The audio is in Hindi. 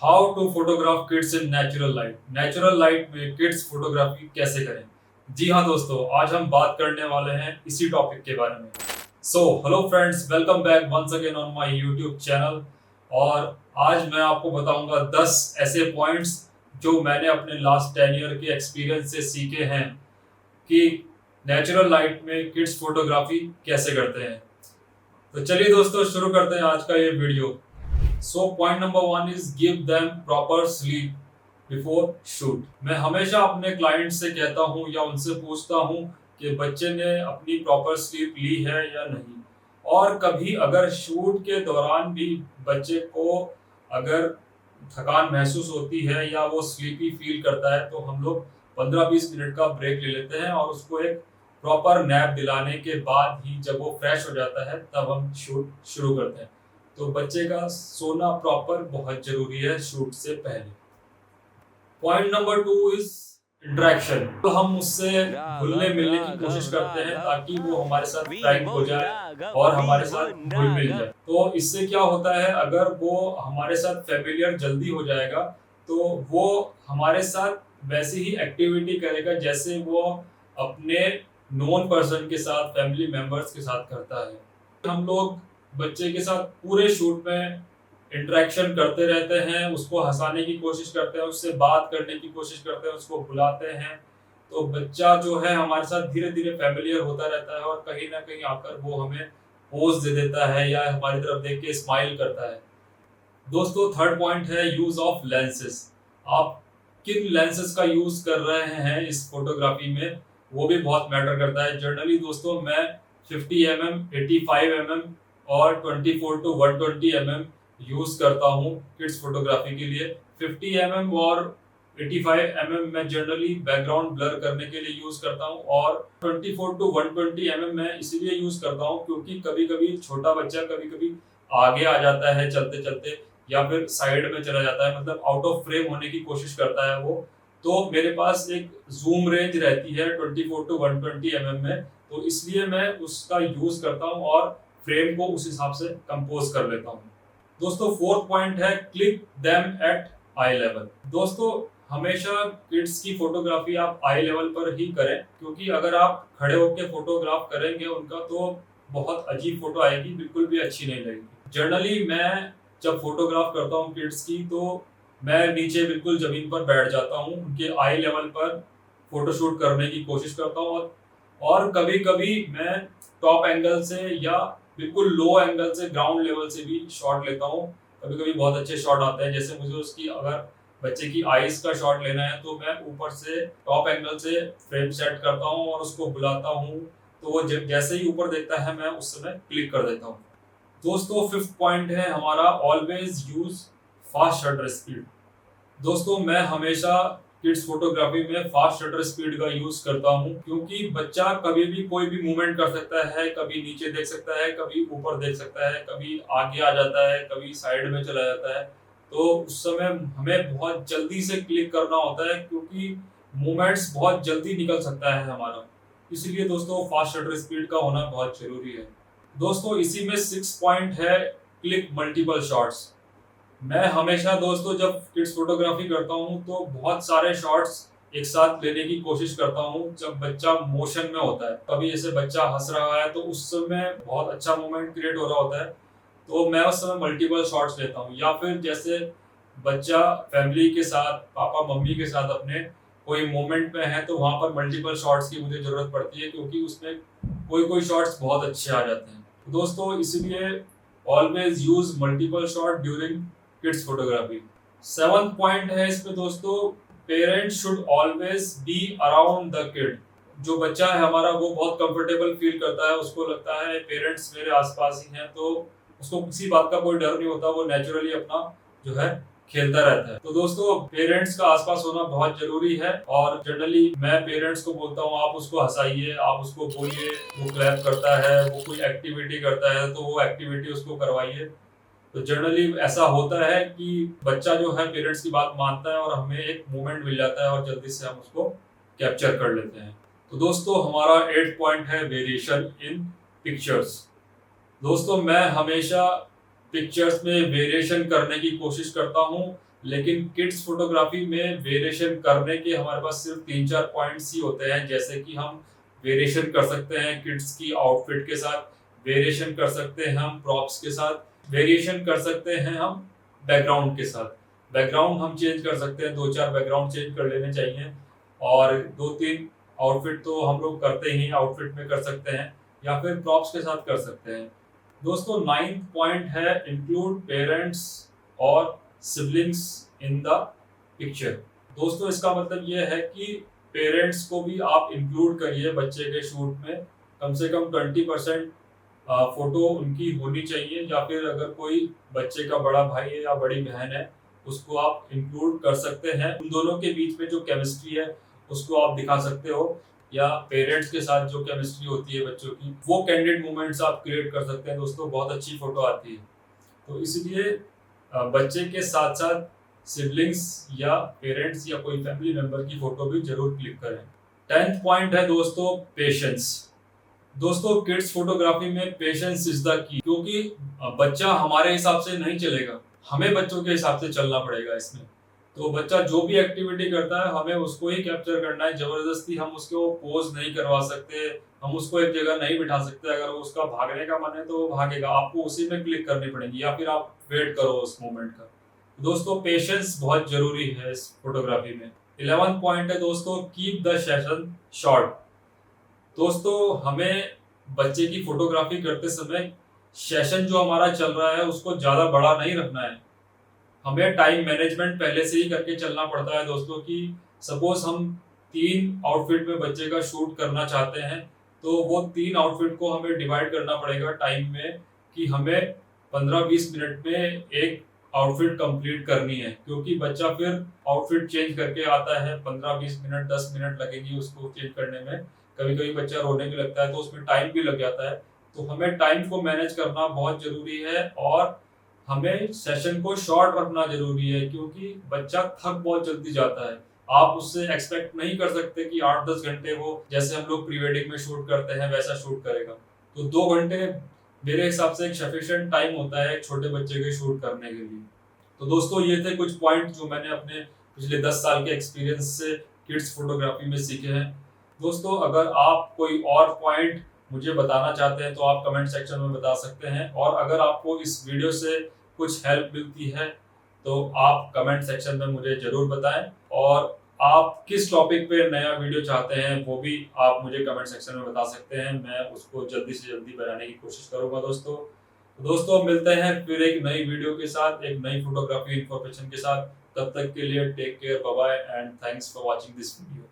How to photograph kids in natural light. Natural light में किड्स फोटोग्राफी कैसे करें। जी हाँ दोस्तों, आज हम बात करने वाले हैं इसी टॉपिक के बारे में। So hello friends, welcome back once again on my YouTube channel. और आज मैं आपको बताऊंगा 10 ऐसे पॉइंट्स जो मैंने अपने लास्ट 10 ईयर के एक्सपीरियंस से सीखे हैं कि नेचुरल लाइट में किड्स फोटोग्राफी कैसे करते हैं। तो चलिए दोस्तों, शुरू करते हैं आज का ये video. So point number 1 is give them proper sleep before shoot. मैं हमेशा अपने क्लाइंट से कहता हूँ या उनसे पूछता हूँ कि बच्चे ने अपनी प्रॉपर स्लीप ली है या नहीं। और कभी अगर शूट के दौरान भी बच्चे को अगर थकान महसूस होती है या वो स्लीपी फील करता है तो हम लोग 15-20 मिनट का ब्रेक ले लेते हैं और उसको एक प्रॉपर नैप दिलाने के बाद ही जब वो फ्रेश हो जाता है तब हम शूट शुरू करते हैं। तो बच्चे का सोना प्रॉपर बहुत जरूरी है शूट से पहले। Point number 2 is interaction. तो हम उससे घुलने मिलने की कोशिश करते हैं ताकि वो हमारे साथ फ्रैंक हो जाए और हमारे साथ घुल मिल जाए। तो इससे क्या होता है, अगर वो हमारे साथ फेमिलियर जल्दी हो जाएगा तो वो हमारे साथ वैसी ही एक्टिविटी करेगा जैसे वो अपने नोन पर्सन के साथ, फैमिली मेंबर्स के साथ करता है। हम लोग बच्चे के साथ पूरे शूट में इंटरेक्शन करते रहते हैं, उसको हंसाने की कोशिश करते हैं, उससे बात करने की कोशिश करते हैं, उसको बुलाते हैं। तो बच्चा जो है हमारे साथ धीरे धीरे फैमिलियर होता रहता है और कहीं ना कहीं आकर वो हमें पोज दे देता है या हमारी तरफ देख के स्माइल करता है। दोस्तों, थर्ड पॉइंट है यूज ऑफ लेंसेज। आप किन लेंसेज का यूज कर रहे हैं इस फोटोग्राफी में, वो भी बहुत मैटर करता है। जनरली दोस्तों, मैं 50 mm, 85 mm और 24 to 120 mm यूज करता हूँ किड्स फोटोग्राफी के लिए। 50 mm और 85 mm मैं जनरली बैकग्राउंड ब्लर करने के लिए यूज करता हूँ और 24 to 120 mm मैं इसीलिए यूज करता हूँ क्योंकि कभी कभी छोटा बच्चा कभी कभी आगे आ जाता है चलते चलते या फिर साइड में चला जाता है, मतलब आउट ऑफ फ्रेम होने की कोशिश करता है वो। तो मेरे पास एक जूम रेंज रहती है 24 to 120 mm में, तो इसलिए मैं उसका यूज करता हूँ और फ्रेम को उस हिसाब से कंपोज कर लेता हूँ। दोस्तों, फोर्थ पॉइंट है click them at I level. दोस्तों, हमेशा किड्स की फोटोग्राफी आप आई लेवल पर ही करें क्योंकि अगर आप खड़े होकर फोटोग्राफ करेंगे उनका तो बहुत अजीब फोटो आएगी, बिल्कुल भी अच्छी नहीं लगेगी। जनरली मैं जब फोटोग्राफ करता हूँ किड्स की तो मैं नीचे बिल्कुल जमीन पर बैठ जाता हूँ, उनके आई लेवल पर फोटोशूट करने की कोशिश करता हूँ। और कभी कभी मैं टॉप एंगल से या बिल्कुल लो एंगल से, ग्राउंड लेवल से भी शॉट लेता हूँ। कभी कभी बहुत अच्छे शॉट आते हैं, जैसे मुझे उसकी अगर बच्चे की आईज का शॉट लेना है तो मैं ऊपर से टॉप एंगल से फ्रेम सेट करता हूँ और उसको बुलाता हूँ, तो वो जैसे ही ऊपर देखता है मैं उस समय क्लिक कर देता हूँ। दोस्तों, फिफ्थ पॉइंट है हमारा always use fast shutter speed. दोस्तों, मैं हमेशा किड्स फोटोग्राफी में फास्ट शटर स्पीड का यूज करता हूँ क्योंकि बच्चा कभी भी कोई भी मूवमेंट कर सकता है, कभी नीचे देख सकता है, कभी ऊपर देख सकता है, कभी आगे आ जाता है, कभी साइड में चला जाता है। तो उस समय हमें बहुत जल्दी से क्लिक करना होता है क्योंकि मूवमेंट्स बहुत जल्दी निकल सकता है हमारा। इसलिए दोस्तों, फास्ट शटर स्पीड का होना बहुत जरूरी है। दोस्तों, इसी में 6 पॉइंट है क्लिक मल्टीपल शॉट्स। मैं हमेशा दोस्तों जब किड्स फोटोग्राफी करता हूँ तो बहुत सारे शॉट्स एक साथ लेने की कोशिश करता हूँ जब बच्चा मोशन में होता है। कभी जैसे बच्चा हंस रहा है तो उस समय बहुत अच्छा मोमेंट क्रिएट हो रहा होता है, तो मैं उस समय मल्टीपल शॉट्स लेता हूँ। या फिर जैसे बच्चा फैमिली के साथ, पापा मम्मी के साथ अपने कोई मोमेंट में है तो वहां पर मल्टीपल शॉट्स की मुझे जरूरत पड़ती है क्योंकि उसमें कोई कोई शॉट्स बहुत अच्छे आ जाते हैं। तो दोस्तों, इसलिए always use multiple shot during kids photography. 7th point है इसमें दोस्तों, parents should always be around the kid. जो बच्चा है हमारा वो बहुत कंफर्टेबल फील करता है, उसको लगता है पेरेंट्स मेरे आसपास ही हैं, तो उसको किसी बात का कोई डर नहीं होता, वो नेचुरली अपना जो है खेलता रहता है। तो दोस्तों, पेरेंट्स का आसपास होना बहुत जरूरी है और जनरली मैं पेरेंट्स को बोलता हूँ आप उसको हंसाइए, आप उसको बोलिए, वो क्लैप करता है, वो कोई एक्टिविटी करता है तो वो एक्टिविटी उसको करवाइए। तो जनरली ऐसा होता है कि बच्चा जो है पेरेंट्स की बात मानता है और हमें एक मोमेंट मिल जाता है और जल्दी से हम उसको कैप्चर कर लेते हैं। तो दोस्तों, हमारा 8th पॉइंट है वेरिएशन इन पिक्चर्स। दोस्तों, मैं हमेशा पिक्चर्स में वेरिएशन करने की कोशिश करता हूँ लेकिन किड्स फोटोग्राफी में वेरिएशन करने के हमारे पास सिर्फ 3-4 पॉइंट्स ही होते हैं। जैसे कि हम वेरिएशन कर सकते हैं किड्स की आउटफिट के साथ, वेरिएशन कर सकते हैं हम प्रॉप्स के साथ, वेरिएशन कर सकते हैं हम बैकग्राउंड के साथ। बैकग्राउंड हम चेंज कर सकते हैं, 2-4 बैकग्राउंड चेंज कर लेने चाहिए और 2-3 आउटफिट तो हम लोग करते ही आउटफिट में कर सकते हैं या फिर प्रॉप्स के साथ कर सकते हैं। दोस्तों 9th पॉइंट है इंक्लूड पेरेंट्स और सिबलिंग्स इन द पिक्चर। दोस्तों इसका मतलब ये है कि पेरेंट्स को भी आप इंक्लूड करिए बच्चे के शूट में। कम से कम 20% फोटो उनकी होनी चाहिए, या फिर अगर कोई बच्चे का बड़ा भाई है या बड़ी बहन है उसको आप इंक्लूड कर सकते हैं। उन दोनों के बीच में जो केमिस्ट्री है उसको आप दिखा सकते हो, या पेरेंट्स के साथ जो केमिस्ट्री होती है बच्चों की, वो कैंडिड मोमेंट्स आप क्रिएट कर सकते हैं। दोस्तों बहुत अच्छी फोटो आती है, तो इसलिए बच्चे के साथ साथ सिबलिंग्स या पेरेंट्स या कोई फैमिली मेंबर की फोटो भी जरूर क्लिक करें। 10th पॉइंट है दोस्तों पेशेंस। दोस्तों किड्स फोटोग्राफी में पेशेंस इज द की, क्योंकि बच्चा हमारे हिसाब से नहीं चलेगा, हमें बच्चों के हिसाब से चलना पड़ेगा इसमें। तो बच्चा जो भी एक्टिविटी करता है हमें उसको ही कैप्चर करना है। जबरदस्ती हम उसको पोज नहीं करवा सकते, हम उसको एक जगह नहीं बिठा सकते। अगर उसका भागने का मन है तो वो भागेगा, आपको उसी में क्लिक करनी पड़ेगी या फिर आप वेट करो उस मोमेंट का। दोस्तों पेशेंस बहुत जरूरी है इस फोटोग्राफी में। 11th पॉइंट है दोस्तों कीप द सेशन शॉर्ट। दोस्तों हमें बच्चे की फोटोग्राफी करते समय सेशन जो हमारा चल रहा है उसको ज्यादा बड़ा नहीं रखना है। हमें टाइम मैनेजमेंट पहले से ही करके चलना पड़ता है दोस्तों। कि सपोज हम 3 आउटफिट में बच्चे का शूट करना चाहते हैं, तो वो 3 आउटफिट को हमें डिवाइड करना पड़ेगा टाइम में, कि हमें 15-20 मिनट में एक आउटफिट कंप्लीट करनी है। क्योंकि बच्चा फिर आउटफिट चेंज करके आता है, 15-20 मिनट 10 मिनट लगेगी उसको चेंज करने में। कभी कभी बच्चा रोने भी लगता है तो उसमें टाइम भी लग जाता है। तो हमें टाइम को मैनेज करना बहुत जरूरी है और हमें सेशन को शॉर्ट रखना जरूरी है, क्योंकि बच्चा थक बहुत जल्दी जाता है। आप उससे एक्सपेक्ट नहीं कर सकते कि 8-10 घंटे वो जैसे हम लोग प्री वेडिंग में शूट करते हैं वैसा शूट करेगा। तो 2 घंटे मेरे हिसाब से एक सफिशिएंट टाइम होता है एक छोटे बच्चे के शूट करने के लिए। तो दोस्तों ये थे कुछ पॉइंट जो मैंने अपने पिछले 10 साल के एक्सपीरियंस से किड्स फोटोग्राफी में सीखे हैं। दोस्तों अगर आप कोई और पॉइंट मुझे बताना चाहते हैं तो आप कमेंट सेक्शन में बता सकते हैं, और अगर आपको इस वीडियो से कुछ हेल्प मिलती है तो आप कमेंट सेक्शन में मुझे जरूर बताएं, और आप किस टॉपिक पे नया वीडियो चाहते हैं वो भी आप मुझे कमेंट सेक्शन में बता सकते हैं। मैं उसको जल्दी से जल्दी बनाने की कोशिश करूंगा दोस्तों। तो दोस्तों मिलते हैं फिर एक नई वीडियो के साथ, एक नई फोटोग्राफी इंफॉर्मेशन के साथ। तब तक के लिए take care, bye bye and thanks for watching this video.